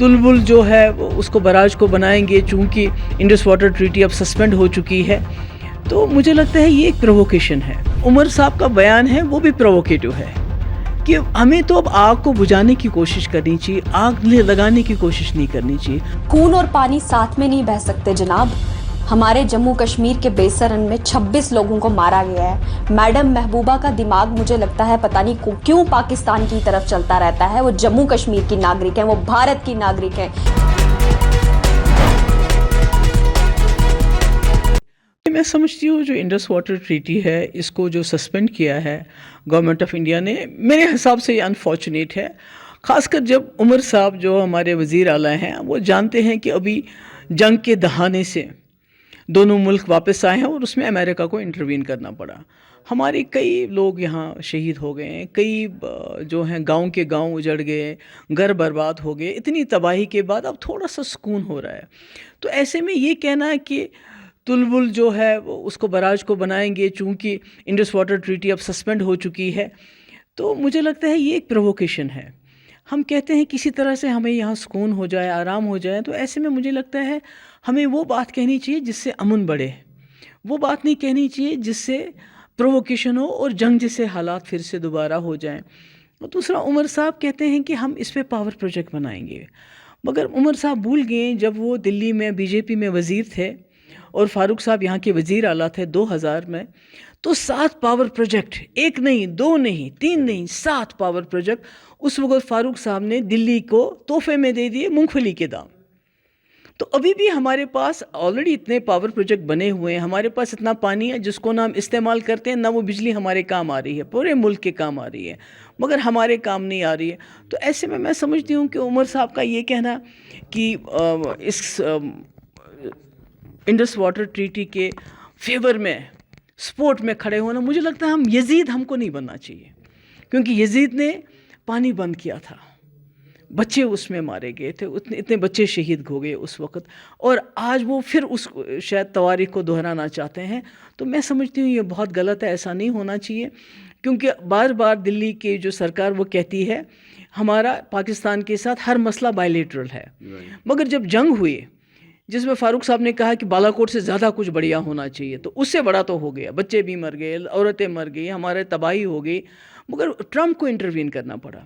तुलबुल जो है उसको बराज को बनाएंगे, चूँकि इंडस वाटर ट्रीटी अब सस्पेंड हो चुकी है। तो मुझे लगता है ये एक प्रोवोकेशन है। उमर साहब का बयान है वो भी प्रोवोकेटिव है कि हमें तो अब आग को बुझाने की कोशिश करनी चाहिए, आग लगाने की कोशिश नहीं करनी चाहिए। खून और पानी साथ में नहीं बह सकते जनाब। हमारे जम्मू कश्मीर के बेसरन में 26 लोगों को मारा गया है। मैडम महबूबा का दिमाग मुझे लगता है पता नहीं क्यों पाकिस्तान की तरफ चलता रहता है। वो जम्मू कश्मीर की नागरिक हैं, वो भारत की नागरिक हैं। मैं समझती हूँ जो इंडस वाटर ट्रीटी है इसको जो सस्पेंड किया है गवर्नमेंट ऑफ इंडिया ने, मेरे हिसाब से ये अनफॉर्चुनेट है। ख़ासकर जब उमर साहब जो हमारे वज़ीर आला हैं वो जानते हैं कि अभी जंग के दहाने से दोनों मुल्क वापस आए हैं और उसमें अमेरिका को इंटरवीन करना पड़ा। हमारे कई लोग यहाँ शहीद हो गए हैं, कई जो हैं गांव के गांव उजड़ गए, घर बर्बाद हो गए। इतनी तबाही के बाद अब थोड़ा सा सुकून हो रहा है। तो ऐसे में ये कहना है कि तुलबुल जो है वो उसको बराज को बनाएंगे, चूँकि इंडस वाटर ट्रीटी अब सस्पेंड हो चुकी है, तो मुझे लगता है ये एक प्रोवोकेशन है। हम कहते हैं किसी तरह से हमें यहाँ सुकून हो जाए, आराम हो जाए, तो ऐसे में मुझे लगता है हमें वो बात कहनी चाहिए जिससे अमन बढ़े, वो बात नहीं कहनी चाहिए जिससे प्रोवोकेशन हो और जंग जैसे हालात फिर से दोबारा हो जाएं। और दूसरा, उमर साहब कहते हैं कि हम इस पे पावर प्रोजेक्ट बनाएंगे, मगर उमर साहब भूल गए जब वो दिल्ली में बीजेपी में वज़ीर थे और फारूक साहब यहाँ के वज़ीर आला थे 2000 में, तो 7 पावर प्रोजेक्ट, 1 नहीं, 2 नहीं, 3 नहीं, 7 पावर प्रोजेक्ट उस वक्त फारूक साहब ने दिल्ली को तोहफे में दे दिए मूंगफली के दाम। तो अभी भी हमारे पास ऑलरेडी इतने पावर प्रोजेक्ट बने हुए हैं, हमारे पास इतना पानी है जिसको ना हम इस्तेमाल करते हैं, ना वो बिजली हमारे काम आ रही है, पूरे मुल्क के काम आ रही है, मगर हमारे काम नहीं आ रही है। तो ऐसे में मैं समझती हूँ कि उमर साहब का ये कहना कि इस इंडस वाटर ट्रीटी के फेवर में सपोर्ट में खड़े होना, मुझे लगता है यजीद हमको नहीं बनना चाहिए, क्योंकि यजीद ने पानी बंद किया था, बच्चे उसमें मारे गए थे, इतने बच्चे शहीद हो गए उस वक़्त, और आज वो फिर उस शायद तवारीख को दोहराना चाहते हैं। तो मैं समझती हूँ ये बहुत गलत है, ऐसा नहीं होना चाहिए, क्योंकि बार बार दिल्ली की जो सरकार वो कहती है हमारा पाकिस्तान के साथ हर मसला बायलैटरल है, मगर जब जंग हुई जिसमें फारूक साहब ने कहा कि बालाकोट से ज़्यादा कुछ बढ़िया होना चाहिए, तो उससे बड़ा तो हो गया, बच्चे भी मर गए, औरतें मर गई, हमारे तबाही हो गई, मगर ट्रंप को इंटरवीन करना पड़ा।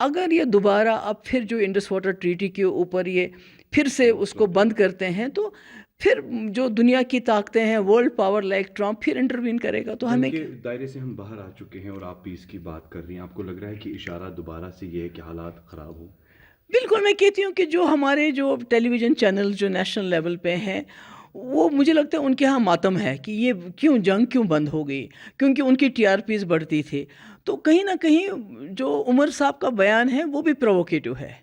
अगर ये दोबारा अब फिर जो इंडस वाटर ट्रीटी के ऊपर ये फिर से उसको बंद करते हैं, तो फिर जो दुनिया की ताकतें हैं, वर्ल्ड पावर लाइक ट्रंप फिर इंटरवीन करेगा। तो हमें दायरे से हम बाहर आ चुके हैं और आप पीस की बात कर रही हैं, आपको लग रहा है कि इशारा दोबारा से ये है कि हालात ख़राब हो? बिल्कुल, मैं कहती हूँ कि जो हमारे जो टेलीविज़न चैनल जो नेशनल लेवल पे हैं, वो मुझे लगता है उनके यहाँ मातम है कि ये जंग क्यों बंद हो गई, क्योंकि उनकी TRPs बढ़ती थी। तो कहीं ना कहीं जो उमर साहब का बयान है वो भी प्रोवोकेटिव है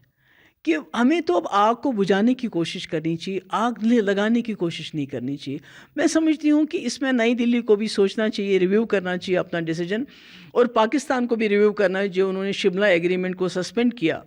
कि हमें तो अब आग को बुझाने की कोशिश करनी चाहिए, आग लगाने की कोशिश नहीं करनी चाहिए। मैं समझती हूँ कि इसमें नई दिल्ली को भी सोचना चाहिए, रिव्यू करना चाहिए अपना डिसीजन, और पाकिस्तान को भी रिव्यू करना है। जो उन्होंने शिमला एग्रीमेंट को सस्पेंड किया,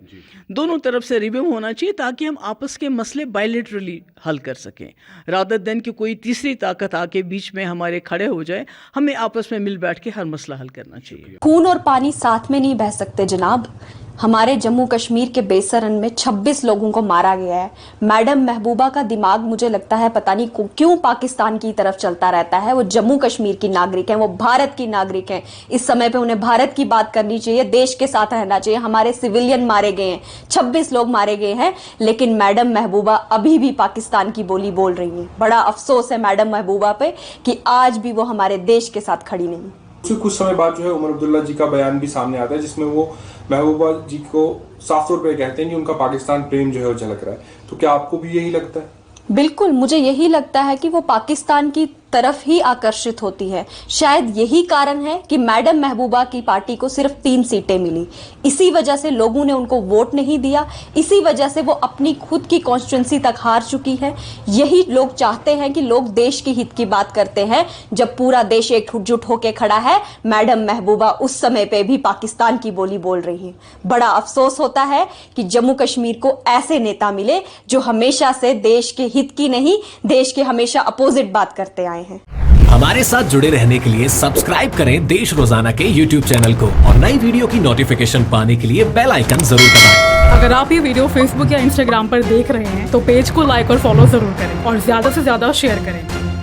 दोनों तरफ से रिव्यू होना चाहिए ताकि हम आपस के मसले बायलैटरली हल कर सकें, रादर देन कि कोई तीसरी ताकत आके बीच में हमारे खड़े हो जाए। हमें आपस में मिल बैठ के हर मसला हल करना चाहिए। खून और पानी साथ में नहीं बह सकते जनाब। हमारे जम्मू कश्मीर के बेसरन में 26 लोगों को मारा गया है। मैडम महबूबा का दिमाग मुझे लगता है पता नहीं क्यों पाकिस्तान की तरफ चलता रहता है। वो जम्मू कश्मीर की नागरिक हैं, वो भारत की नागरिक हैं। इस समय पे उन्हें भारत की बात करनी चाहिए, देश के साथ रहना चाहिए। हमारे सिविलियन मारे गए हैं, 26 लोग मारे गए हैं, लेकिन मैडम महबूबा अभी भी पाकिस्तान की बोली बोल रही हैं। बड़ा अफसोस है मैडम महबूबा पे कि आज भी वो हमारे देश के साथ खड़ी नहीं। कुछ समय बाद जो है उमर अब्दुल्ला जी का बयान भी सामने आता है, जिसमें वो महबूबा जी को साफ तौर पे कहते हैं कि उनका पाकिस्तान प्रेम जो है वो झलक रहा है। तो क्या आपको भी यही लगता है? बिल्कुल, मुझे यही लगता है कि वो पाकिस्तान की तरफ ही आकर्षित होती है। शायद यही कारण है कि मैडम महबूबा की पार्टी को सिर्फ 3 सीटें मिली। इसी वजह से लोगों ने उनको वोट नहीं दिया, इसी वजह से वो अपनी खुद की कॉन्स्टिट्यूंसी तक हार चुकी है। यही लोग चाहते हैं कि लोग देश के हित की बात करते हैं। जब पूरा देश एकजुट होकर खड़ा है, मैडम महबूबा उस समय पे भी पाकिस्तान की बोली बोल रही है। बड़ा अफसोस होता है कि जम्मू कश्मीर को ऐसे नेता मिले जो हमेशा से देश के हित की नहीं, देश के हमेशा अपोजिट बात करते आए हैं। हमारे साथ जुड़े रहने के लिए सब्सक्राइब करें देश रोजाना के YouTube चैनल को और नई वीडियो की नोटिफिकेशन पाने के लिए बेल आइकन जरूर दबाएं। अगर आप ये वीडियो फेसबुक या इंस्टाग्राम पर देख रहे हैं तो पेज को लाइक और फॉलो जरूर करें और ज्यादा से ज्यादा शेयर करें।